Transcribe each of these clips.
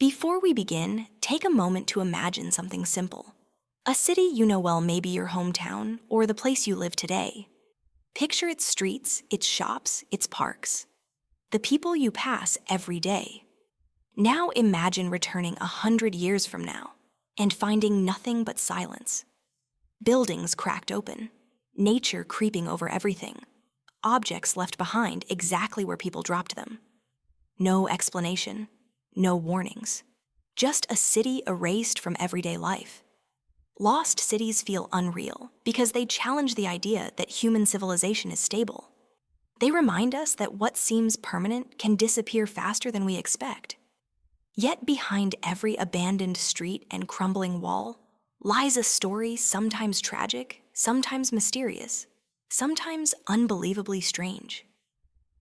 Before we begin, take a moment to imagine something simple. A city you know well, maybe your hometown or the place you live today. Picture its streets, its shops, its parks, the people you pass every day. Now imagine returning 100 years from now and finding nothing but silence. Buildings cracked open, nature creeping over everything, objects left behind exactly where people dropped them. No explanation, no warnings, just a city erased from everyday life. Lost cities feel unreal because they challenge the idea that human civilization is stable. They remind us that what seems permanent can disappear faster than we expect. Yet behind every abandoned street and crumbling wall lies a story sometimes tragic, sometimes mysterious, sometimes unbelievably strange.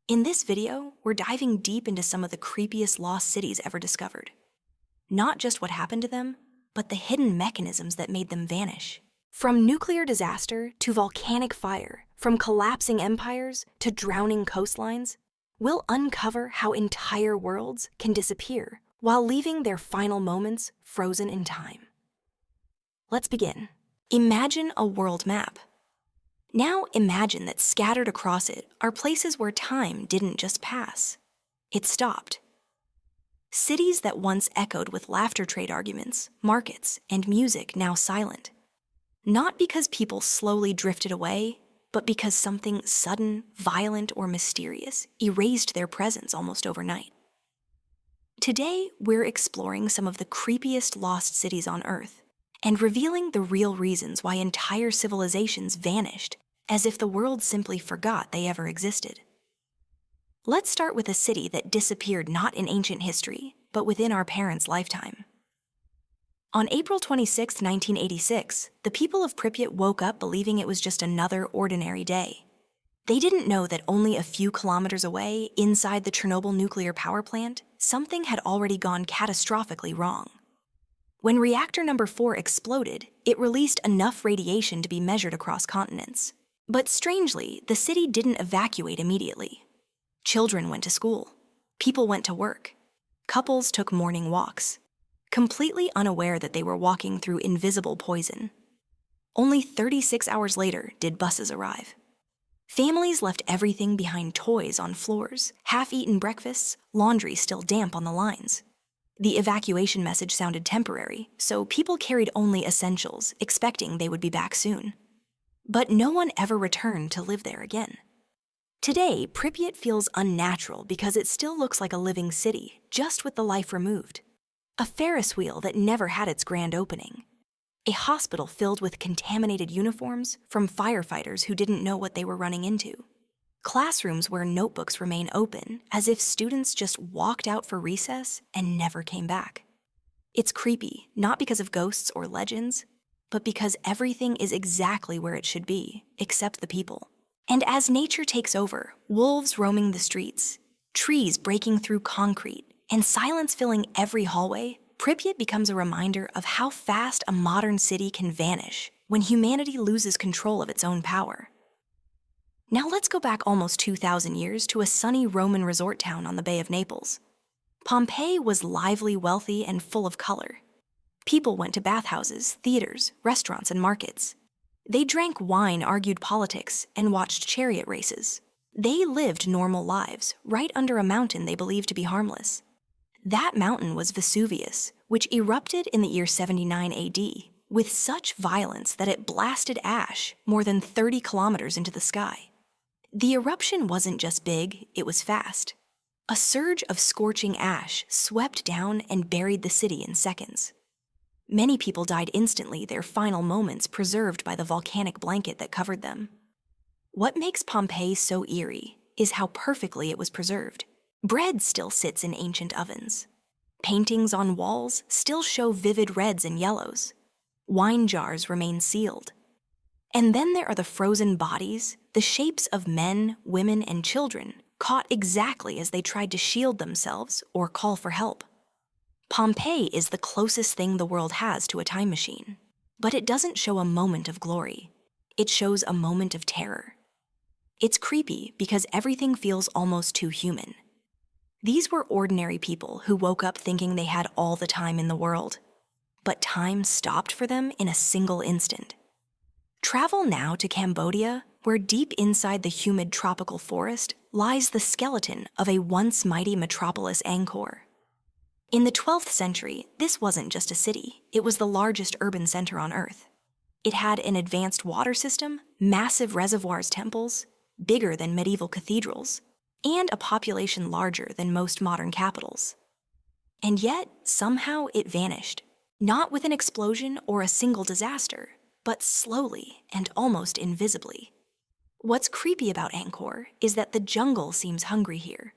In this video, we're diving deep into some of the creepiest lost cities ever discovered. Not just what happened to them, but the hidden mechanisms that made them vanish. From nuclear disaster to volcanic fire, from collapsing empires to drowning coastlines, we'll uncover how entire worlds can disappear while leaving their final moments frozen in time. Let's begin. Imagine a world map. Now imagine that scattered across it are places where time didn't just pass. It stopped. Cities that once echoed with laughter trade arguments, markets, and music now silent. Not because people slowly drifted away, but because something sudden, violent, or mysterious erased their presence almost overnight. Today, we're exploring some of the creepiest lost cities on Earth and revealing the real reasons why entire civilizations vanished as if the world simply forgot they ever existed. Let's start with a city that disappeared not in ancient history, but within our parents' lifetime. On April 26, 1986, the people of Pripyat woke up believing it was just another ordinary day. They didn't know that only a few kilometers away, inside the Chernobyl nuclear power plant, something had already gone catastrophically wrong. When reactor number 4 exploded, it released enough radiation to be measured across continents. But strangely, the city didn't evacuate immediately. Children went to school. People went to work. Couples took morning walks, completely unaware that they were walking through invisible poison. Only 36 hours later did buses arrive. Families left everything behind: toys on floors, half-eaten breakfasts, laundry still damp on the lines. The evacuation message sounded temporary, so people carried only essentials, expecting they would be back soon. But no one ever returned to live there again. Today, Pripyat feels unnatural because it still looks like a living city, just with the life removed. A Ferris wheel that never had its grand opening. A hospital filled with contaminated uniforms from firefighters who didn't know what they were running into. Classrooms where notebooks remain open, as if students just walked out for recess and never came back. It's creepy, not because of ghosts or legends, but because everything is exactly where it should be, except the people. And as nature takes over, wolves roaming the streets, trees breaking through concrete, and silence filling every hallway, Pripyat becomes a reminder of how fast a modern city can vanish when humanity loses control of its own power. Now let's go back almost 2,000 years to a sunny Roman resort town on the Bay of Naples. Pompeii was lively, wealthy, and full of color. People went to bathhouses, theaters, restaurants, and markets. They drank wine, argued politics, and watched chariot races. They lived normal lives, right under a mountain they believed to be harmless. That mountain was Vesuvius, which erupted in the year 79 AD, with such violence that it blasted ash more than 30 kilometers into the sky. The eruption wasn't just big, it was fast. A surge of scorching ash swept down and buried the city in seconds. Many people died instantly, their final moments preserved by the volcanic blanket that covered them. What makes Pompeii so eerie is how perfectly it was preserved. Bread still sits in ancient ovens. Paintings on walls still show vivid reds and yellows. Wine jars remain sealed. And then there are the frozen bodies, the shapes of men, women, and children, caught exactly as they tried to shield themselves or call for help. Pompeii is the closest thing the world has to a time machine, but it doesn't show a moment of glory. It shows a moment of terror. It's creepy because everything feels almost too human. These were ordinary people who woke up thinking they had all the time in the world. But time stopped for them in a single instant. Travel now to Cambodia, where deep inside the humid tropical forest lies the skeleton of a once mighty metropolis Angkor. In the 12th century, this wasn't just a city, it was the largest urban center on Earth. It had an advanced water system, massive reservoirs temples, bigger than medieval cathedrals, and a population larger than most modern capitals. And yet, somehow it vanished, not with an explosion or a single disaster, but slowly and almost invisibly. What's creepy about Angkor is that the jungle seems hungry here.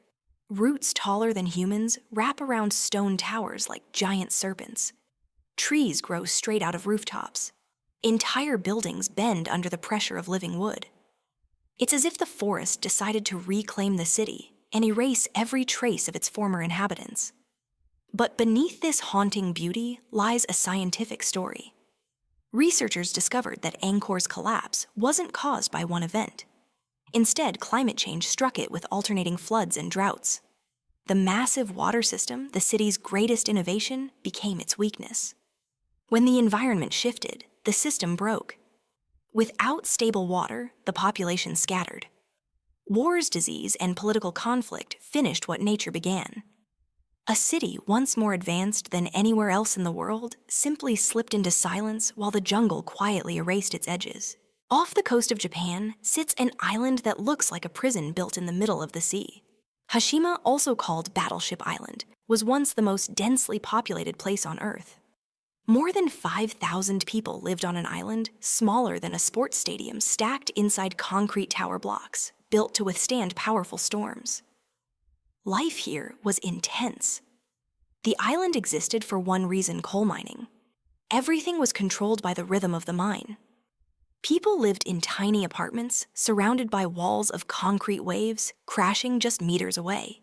Roots taller than humans wrap around stone towers like giant serpents. Trees grow straight out of rooftops. Entire buildings bend under the pressure of living wood. It's as if the forest decided to reclaim the city and erase every trace of its former inhabitants. But beneath this haunting beauty lies a scientific story. Researchers discovered that Angkor's collapse wasn't caused by one event. Instead, climate change struck it with alternating floods and droughts. The massive water system, the city's greatest innovation, became its weakness. When the environment shifted, the system broke. Without stable water, the population scattered. Wars, disease, and political conflict finished what nature began. A city once more advanced than anywhere else in the world simply slipped into silence while the jungle quietly erased its edges. Off the coast of Japan sits an island that looks like a prison built in the middle of the sea. Hashima, also called Battleship Island, was once the most densely populated place on Earth. More than 5,000 people lived on an island smaller than a sports stadium stacked inside concrete tower blocks, built to withstand powerful storms. Life here was intense. The island existed for one reason: coal mining. Everything was controlled by the rhythm of the mine. People lived in tiny apartments surrounded by walls of concrete waves crashing just meters away.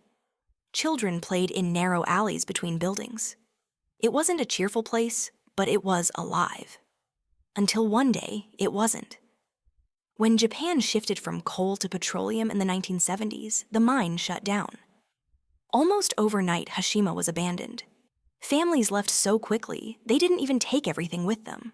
Children played in narrow alleys between buildings. It wasn't a cheerful place, but it was alive. Until one day, it wasn't. When Japan shifted from coal to petroleum in the 1970s, the mine shut down. Almost overnight, Hashima was abandoned. Families left so quickly, they didn't even take everything with them.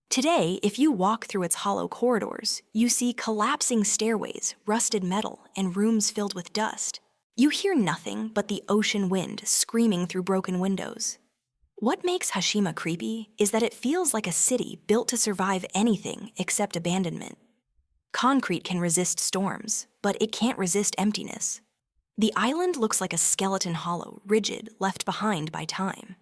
Today, if you walk through its hollow corridors, you see collapsing stairways, rusted metal, and rooms filled with dust. You hear nothing but the ocean wind screaming through broken windows. What makes Hashima creepy is that it feels like a city built to survive anything except abandonment. Concrete can resist storms, but it can't resist emptiness. The island looks like a skeleton hollow, rigid, left behind by time.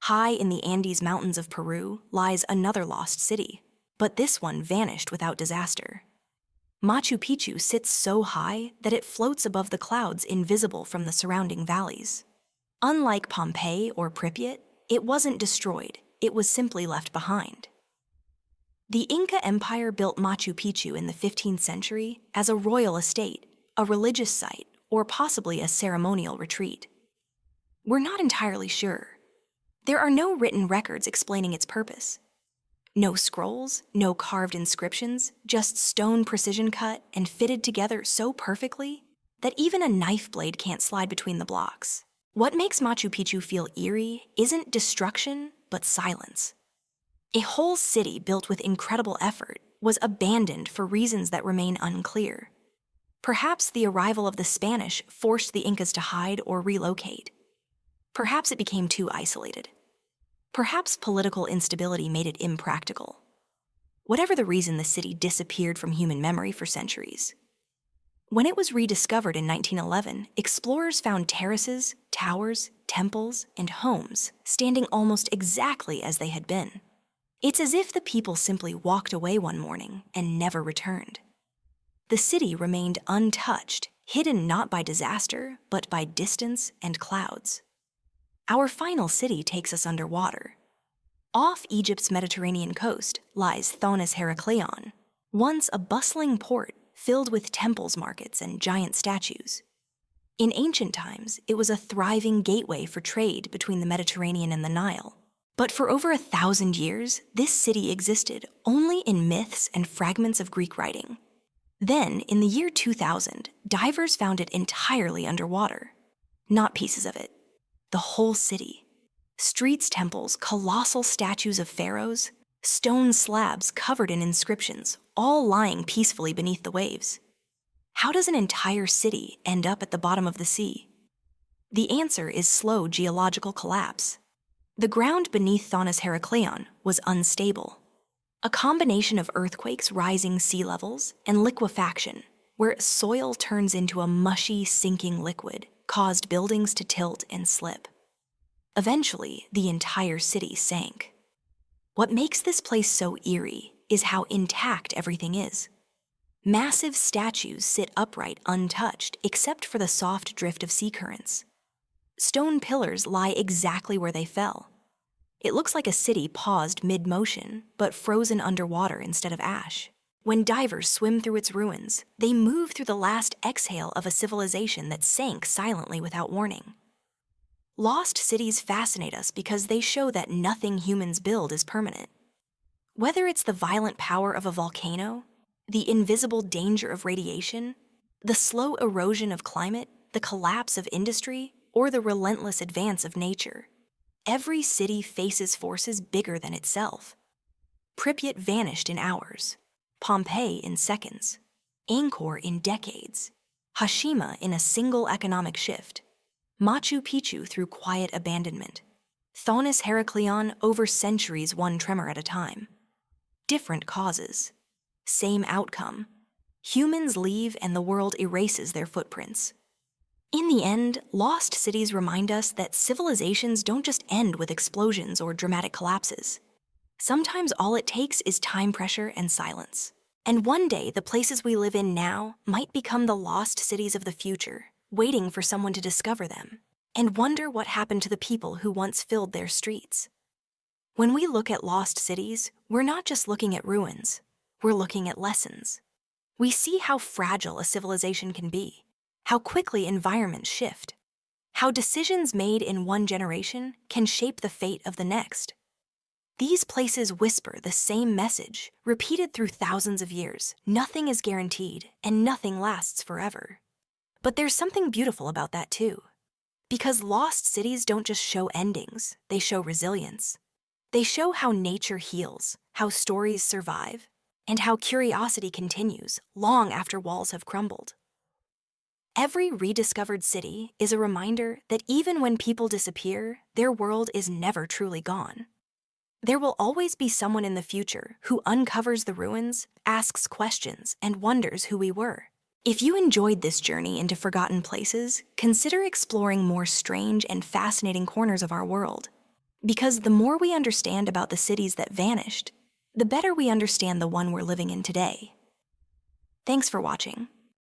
High in the Andes Mountains of Peru lies another lost city, but this one vanished without disaster. Machu Picchu sits so high that it floats above the clouds, invisible from the surrounding valleys. Unlike Pompeii or Pripyat, it wasn't destroyed, it was simply left behind. The Inca Empire built Machu Picchu in the 15th century as a royal estate, a religious site, or possibly a ceremonial retreat. We're not entirely sure. There are no written records explaining its purpose. No scrolls, no carved inscriptions, just stone precision cut and fitted together so perfectly that even a knife blade can't slide between the blocks. What makes Machu Picchu feel eerie isn't destruction, but silence. A whole city built with incredible effort was abandoned for reasons that remain unclear. Perhaps the arrival of the Spanish forced the Incas to hide or relocate. Perhaps it became too isolated. Perhaps political instability made it impractical. Whatever the reason, the city disappeared from human memory for centuries. When it was rediscovered in 1911, explorers found terraces, towers, temples, and homes standing almost exactly as they had been. It's as if the people simply walked away one morning and never returned. The city remained untouched, hidden not by disaster, but by distance and clouds. Our final city takes us underwater. Off Egypt's Mediterranean coast lies Thonis Herakleion, once a bustling port filled with temples, markets, and giant statues. In ancient times, it was a thriving gateway for trade between the Mediterranean and the Nile. But for over 1,000 years, this city existed only in myths and fragments of Greek writing. Then, in the year 2000, divers found it entirely underwater. Not pieces of it. The whole city. Streets, temples, colossal statues of pharaohs, stone slabs covered in inscriptions, all lying peacefully beneath the waves. How does an entire city end up at the bottom of the sea? The answer is slow geological collapse. The ground beneath Thonis Heracleion was unstable. A combination of earthquakes, rising sea levels, and liquefaction, where soil turns into a mushy, sinking liquid, caused buildings to tilt and slip. Eventually, the entire city sank. What makes this place so eerie is how intact everything is. Massive statues sit upright, untouched, except for the soft drift of sea currents. Stone pillars lie exactly where they fell. It looks like a city paused mid-motion, but frozen underwater instead of ash. When divers swim through its ruins, they move through the last exhale of a civilization that sank silently without warning. Lost cities fascinate us because they show that nothing humans build is permanent. Whether it's the violent power of a volcano, the invisible danger of radiation, the slow erosion of climate, the collapse of industry, or the relentless advance of nature, every city faces forces bigger than itself. Pripyat vanished in hours, Pompeii in seconds, Angkor in decades, Hiroshima in a single economic shift, Machu Picchu through quiet abandonment, Thonis Heracleion over centuries, one tremor at a time. Different causes, same outcome. Humans leave and the world erases their footprints. In the end, lost cities remind us that civilizations don't just end with explosions or dramatic collapses. Sometimes all it takes is time pressure and silence. And one day, the places we live in now might become the lost cities of the future, waiting for someone to discover them, and wonder what happened to the people who once filled their streets. When we look at lost cities, we're not just looking at ruins, we're looking at lessons. We see how fragile a civilization can be, how quickly environments shift, how decisions made in one generation can shape the fate of the next. These places whisper the same message, repeated through thousands of years. Nothing is guaranteed, and nothing lasts forever. But there's something beautiful about that too. Because lost cities don't just show endings, they show resilience. They show how nature heals, how stories survive, and how curiosity continues long after walls have crumbled. Every rediscovered city is a reminder that even when people disappear, their world is never truly gone. There will always be someone in the future who uncovers the ruins, asks questions, and wonders who we were. If you enjoyed this journey into forgotten places, consider exploring more strange and fascinating corners of our world. Because the more we understand about the cities that vanished, the better we understand the one we're living in today. Thanks for watching.